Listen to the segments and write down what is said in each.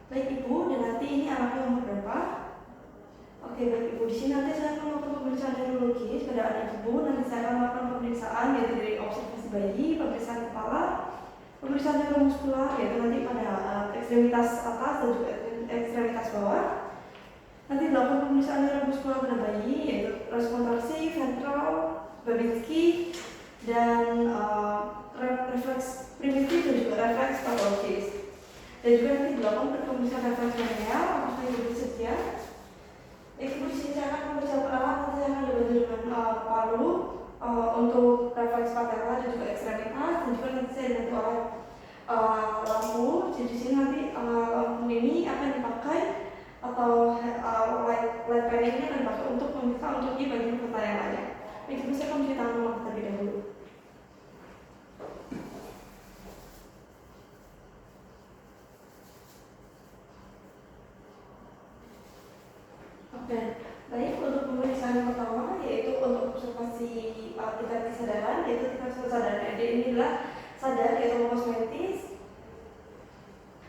Baik Ibu, dan nanti ini anaknya umur berapa? Oke, baik Ibu, di sini nanti saya akan melakukan pemeriksaan neurologis pada anak Ibu. Nanti saya akan melakukan pemeriksaan yaitu dari observasi bayi, pemeriksaan kepala, pemeriksaan neuromuskular yaitu nanti pada ekstremitas atas dan juga ekstremitas bawah. Nanti dilakukan pemeriksaan neuromuskular pada bayi yaitu respon traksi, ventral, Babinski, dan refleks primitif dan juga refleks patologis. Dan juga nanti dilakukan pemeriksaan refleks manual. Apakah Ibu bersedia? Ibu di sini saya akan mempersiapkan alat. Nanti saya akan dibantu dengan palu untuk refleks patella dan juga ekstremitas, dan juga nanti saya dibantu oleh lampu. Jadi di sini nanti lampu ini akan dipakai atau light pen ini akan dipakai untuk memeriksa untuk di bagian mata yang lainnya. Ibu saya akan menceritakan nomor terlebih dahulu. Oke, baik, untuk pemeriksaan yang pertama yaitu untuk observasi tingkat kesadaran, yaitu tingkat kesadaran adik ini adalah sadar yaitu kosmetis.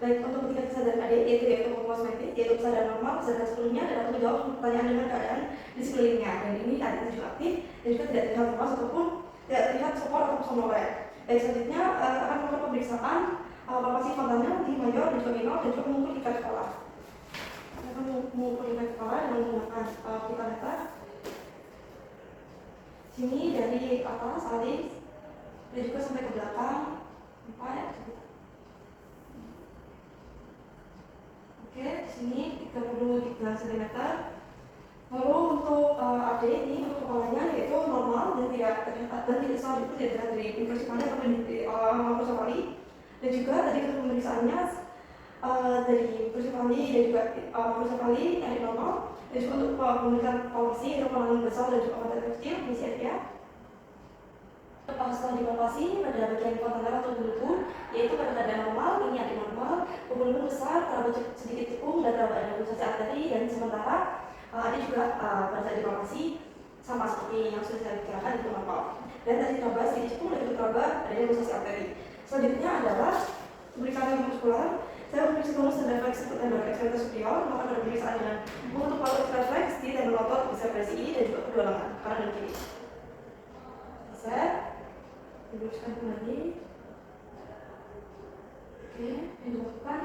Baik, untuk tingkat kesadaran adik yaitu kosmetis, yaitu kesadaran normal, kesadaran sepenuhnya, dan dapat menjawab pertanyaan dengan keadaan di sekelilingnya. Dan ini adik juga aktif dan juga tidak terlihat lemas ataupun tidak terlihat sopor atau somnolen. Baik, selanjutnya akan melakukan pemeriksaan palpasi frontalnya di mayor dan juga minor dan juga mengukur tingkat kepala. Akan mengukur tingkat kepala dengan menggunakan pitometer. Sini dari atas alis dan juga sampai ke belakang 4. Oke, di sini 33 cm. Lalu untuk adik ini untuk kepalanya yaitu normal dan tidak terlihat dan tidak selalu itu tidak dari mikroskopnya atau makroskopali. Dan juga tadi untuk pemeriksaannya dari mikroskopali dan juga makroskopali yang normal. Dan juga untuk pemeriksaan palpasi atau pandangan besar dan juga mata kecil misi ya. Setelah dipalpasi pada bagian frontal atau bulu, yaitu pada keadaan normal, ini ada normal, pembuluh besar, terlalu sedikit cekung dan terlalu ada pulsasi arteri, dan sementara ada juga pada saat dipalpasi sama seperti yang sudah saya bicarakan itu normal. Dan tadi teraba sedikit cekung dan juga teraba adanya pulsasi arteri. Selanjutnya adalah pemeriksaan muskular. Saya memeriksa bonus dan refleks tendon ekstremitas superior, maka ada pemeriksaan dengan untuk palu refleks di tendon otot bisa presi dan juga kedua lengan kanan dan kiri. Set. Luruskan kembali. Oke, dilakukan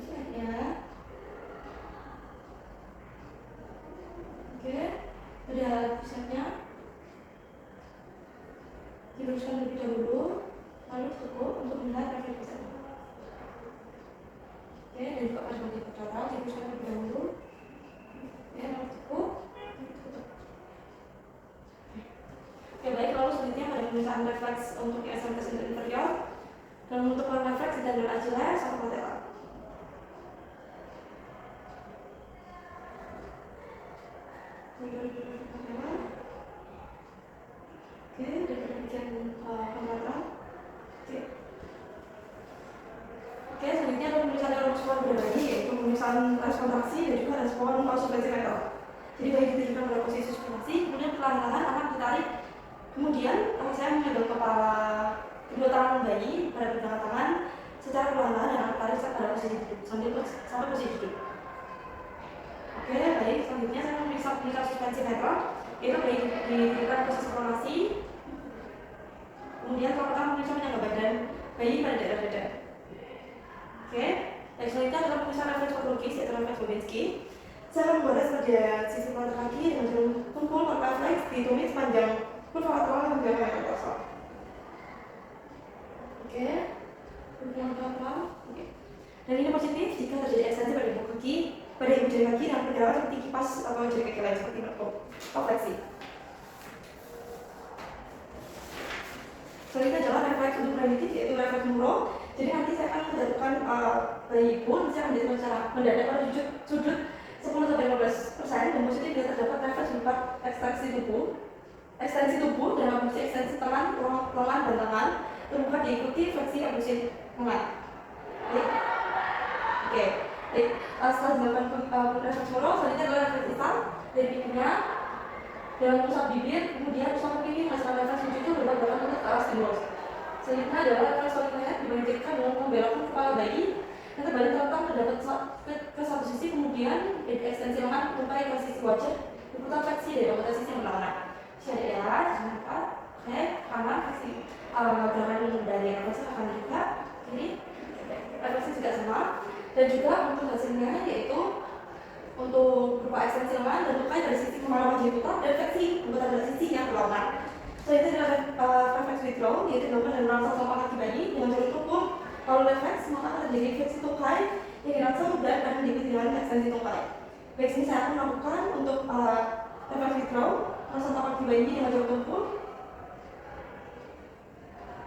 siap ya. Oke, udah pusatnya diluruskan lebih dahulu, lalu cukup untuk melihat refleks pusat. Oke, dan juga pada bagian pectoral diluruskan lebih dahulu. Oke, lalu cukup. Oke, baik, lalu selanjutnya pada pemeriksaan refleks untuk ekstremitas inferior dan untuk refleks di tendon axial sama patella. Oke, dari bagian pemotong. Oke, selanjutnya adalah pemeriksaan neuromuskular pada bayi, yaitu pemeriksaan respon traksi dan juga respon subvensi mental. Jadi bayi ditujukan pada posisi subvensi, kemudian perlahan-lahan akan ditarik. Kemudian saya mengambil kepala kedua tangan bayi pada pergelangan tangan secara perlahan-lahan dan akan tarik pada posisi duduk sampai posisi duduk. Oke, baik, selanjutnya saya memeriksa tingkat suspensi netral, yaitu bayi diberikan posisi pronasi. Kemudian kalau kita memeriksa menyangga badan bayi pada daerah dada. Oke, dan selanjutnya adalah pemeriksaan refleks patologis yaitu refleks Babinski. Saya akan membahas pada sisi mata kaki dengan jarum tumpul refleks di tumit sepanjang kurva lateral dan juga metatarsal. Oke, kurva lateral. Oke. Dan ini positif jika terjadi ekstensi pada ibu kaki, pada ibu jari kaki dan pergerakan seperti kipas atau jari kaki lain seperti fleksi. Selanjutnya adalah refleks untuk primitif yaitu refleks muro. Jadi nanti saya akan menjatuhkan bayi ibu, nanti saya akan menjatuhkan secara mendadak pada sudut 10-15% dan positif bila terdapat refleks berupa ekstensi tubuh dan abduksi ekstensi tangan, lengan dan tangan terbuka diikuti fleksi abduksi lengan. Oke. Setelah dilakukan refleks muro, selanjutnya adalah refleks hitam dari pipinya dengan pusat bibir, kemudian pusat pipi menghasilkan refleks cucu berupa gerakan ke arah stimulus. Selanjutnya adalah refleks balik leher dibandingkan dengan membelokkan kepala bayi yang terbalik terletak ke satu sisi, kemudian ekstensi lengan sampai ke sisi wajah, diputar fleksi dari anggota sisi yang berlawanan. Syariah, jangka, kanan, fleksi gerakan dari refleksi akan juga kiri, refleksi juga sama. Dan juga untuk hasilnya yaitu untuk berupa ekstensi lengan dan lukai dari sisi kemana wajah diputar dan fleksi anggota dari sisi yang berlawanan. Setelah itu adalah refleks withdraw, yaitu dilakukan dengan merangsang telapak kaki bayi dengan jalur tumpul. Kalau refleks, maka akan terjadi fleksi tungkai yang dirangsang dan akan diikuti dengan ekstensi tungkai. Baik, sini saya akan lakukan untuk refleks withdraw, merangsang telapak kaki bayi dengan jalur tumpul.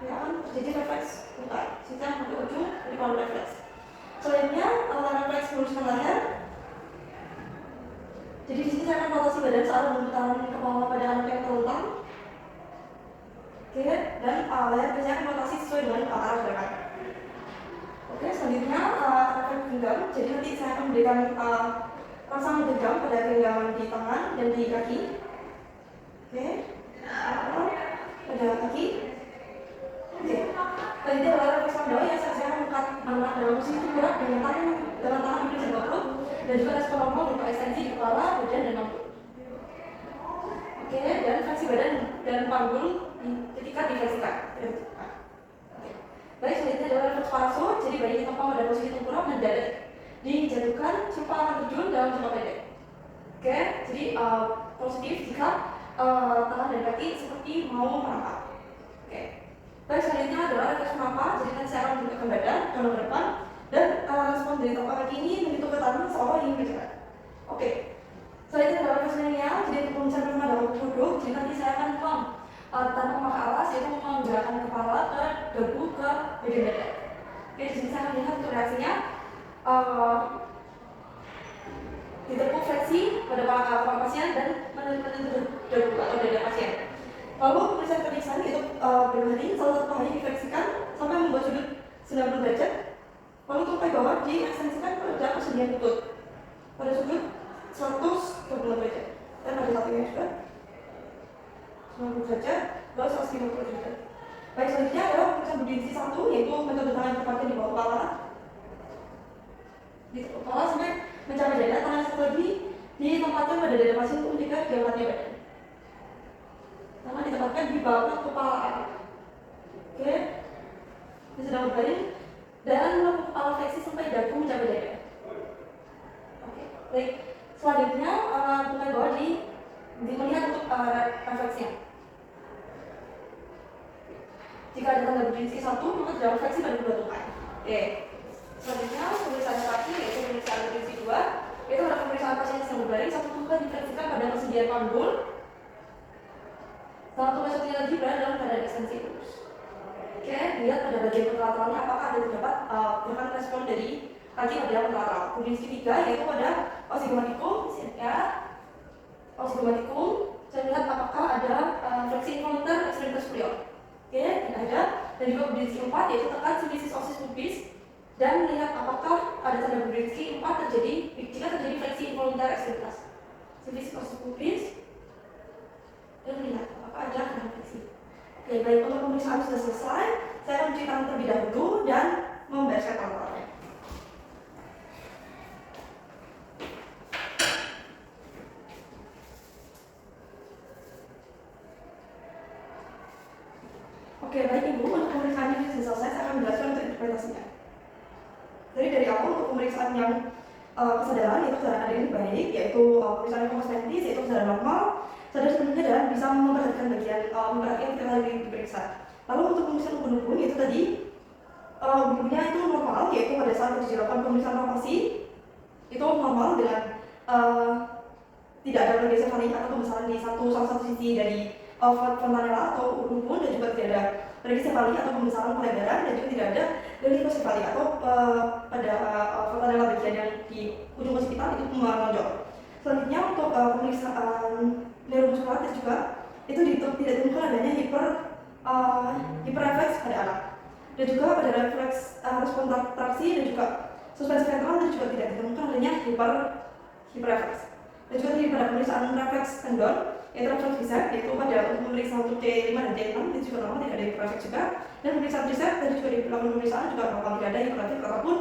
Ya, akan terjadi refleks tungkai. Sini sampai ujung dari kalau refleks. Selanjutnya, refleks meluruskan leher. Jadi di sini saya akan rotasi badan saat membutaran kepala pada anak yang terlentang. Oke, dan leher biasanya akan rotasi sesuai dengan arah gerakan. Oke, selanjutnya akan genggam. Jadi nanti saya akan memberikan rangsang genggam pada genggaman di tangan dan di kaki. Oke, pada kaki. Oke, selanjutnya adalah refleks mandau yang saya akan mengangkat anak dalam posisi tengkurap dengan tangan hampir sebelah perut dan juga respon normal berupa ekstensi di kepala, badan, dan lambung. Oke, dan fleksi badan dan panggul ketika difleksikan. Baik, selanjutnya adalah refleks paraso. Jadi bayi ditempang pada posisi tengkurap dan dada dijatuhkan, jempol akan terjun dalam jangka pendek. Oke, jadi positif jika tangan dan kaki seperti mau merangkak. Oke, baik, selanjutnya adalah refleks menapa. Jadi nanti saya akan menunjukkan badan ke depan dan respon dari telapak kaki ini menyentuh ke tangan seolah ingin bergerak. Oke, selanjutnya adalah refleks lineal. Jadi untuk pembicaraan pertama adalah duduk. Jadi nanti saya akan tanpa memakai alas, yaitu menggerakkan kepala ke dagu ke bagian dada. Oke, di sini saya akan lihat untuk reaksinya. Ditekuk fleksi pada kepala pasien dan menyentuh dagu atau dada pasien. Lalu pemeriksaan pemeriksaan itu berhari, salah satu pahanya difleksikan sampai membuat sudut 90 derajat. Lalu tungkai bawah diekstensikan pada persediaan lutut pada sudut 120 derajat. Dan ada satunya juga 90 derajat, lalu 150 derajat. Baik, selanjutnya adalah pemeriksaan berdiri 1, yaitu metode tangan tempatnya di bawah kepala. Di kepala sampai mencapai dada, tangan satu lagi ditempatkan pada dada pasien untuk mencegah diangkatnya badan. Tangan ditempatkan di bawah kepala anak. Oke, ini sedang berbaring dan melakukan kepala fleksi sampai dagu mencapai dada. Oke, baik. Selanjutnya tungkai bawah melihat untuk refleksinya. Jika ada tanda berdiri 1, maka terdapat fleksi pada kedua tungkai. Oke. Selanjutnya pemeriksaan kaki yaitu pemeriksaan berdiri 2. Itu adalah pemeriksaan pasien yang sedang berbaring, satu tungkai difleksikan pada persediaan panggul. Satu tungkai satunya lagi berada dalam keadaan ekstensi lurus. Oke, lihat pada bagian kontralateralnya apakah ada terdapat gerakan respon dari kaki pada kontralateral. Kondisi ketiga yaitu pada osigomatikum, ya. Osigomatikum, saya lihat apakah ada fleksi involuntar ekstremitas superior. Oke, tidak ada. Dan juga berdiri 4 yaitu tekan simplicis osis pubis dan lihat apakah ada tanda berdiri 4 terjadi jika terjadi fleksi involuntar ekstremitas. Simplicis osis pubis dan lihat apakah ada tanda fleksi. Oke, baik, untuk pemeriksaan sudah selesai. Saya akan mencuci tangan terlebih dahulu dan membereskan alat-alatnya. Oke, baik Ibu, untuk pemeriksaan ini sudah selesai, saya akan menjelaskan untuk interpretasinya. Jadi dari awal untuk pemeriksaan yang kesadaran, yaitu kesadaran adegan baik, yaitu pemeriksaan konsistentis, yaitu kesadaran normal, sadar sepenuhnya dan bisa memperhatikan bagian memperhatikan ketika lagi diperiksa. Lalu untuk pemeriksaan ubun-ubun, yaitu tadi ubun-ubunnya itu normal, yaitu pada saat dilakukan pemeriksaan palpasi itu normal dengan tidak ada pergeseran atau pembesaran di salah satu sisi dari fontanella atau ubun-ubun, dan juga tidak ada pergeseran atau pembesaran pelebaran, dan juga tidak ada helikosefali atau pada fontanella bagian yang di ujung occipital itu menonjol. Selanjutnya untuk pemeriksaan neuromuskular juga itu tidak ditemukan adanya hiperrefleks pada anak, dan juga pada refleks respon traksi dan juga suspensi ventral dan juga tidak ditemukan adanya hiperrefleks. Dan juga tadi pada pemeriksaan refleks tendon, yaitu refleks bicep, yaitu pada untuk memeriksa untuk T5 dan T6 itu juga normal, tidak ada hiperefleks juga. Dan pemeriksaan tricep tadi juga dilakukan pemeriksaan juga normal, tidak ada hiperefleks ataupun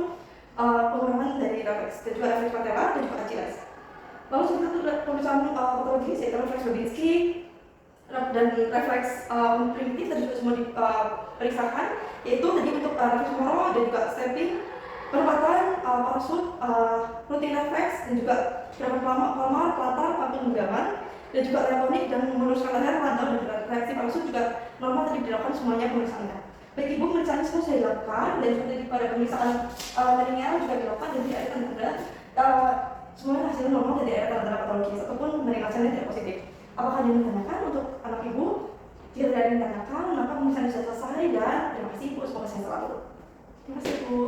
pengurangan dari refleks, dan juga refleks patella dan juga Achilles. Lalu selanjutnya pemeriksaan patologis yaitu refleks Babinski dan refleks primitif tadi juga semua diperiksakan, yaitu tadi untuk refleks Moro dan juga stepping, perempatan, parasut, rutin refleks, dan juga gerakan palmar, pelatar, patung genggaman, dan juga leotonik dan meluruskan leher, rantau, dan reaksi parasut juga normal tadi dilakukan semuanya pemeriksaannya. Baik ibu, pemeriksaan semua sudah dilakukan, dan juga tadi pada pemeriksaan meringan juga dilakukan, dan tidak ada tanda-tanda semuanya hasilnya normal, tidak ada tanda-tanda patologis ataupun meringankan yang tidak positif. Apakah ada yang ditanyakan untuk anak ibu? Jika tidak ada yang ditanyakan, maka pemeriksaan sudah selesai, dan terima kasih ibu, semoga sehat selalu. Terima kasih ibu.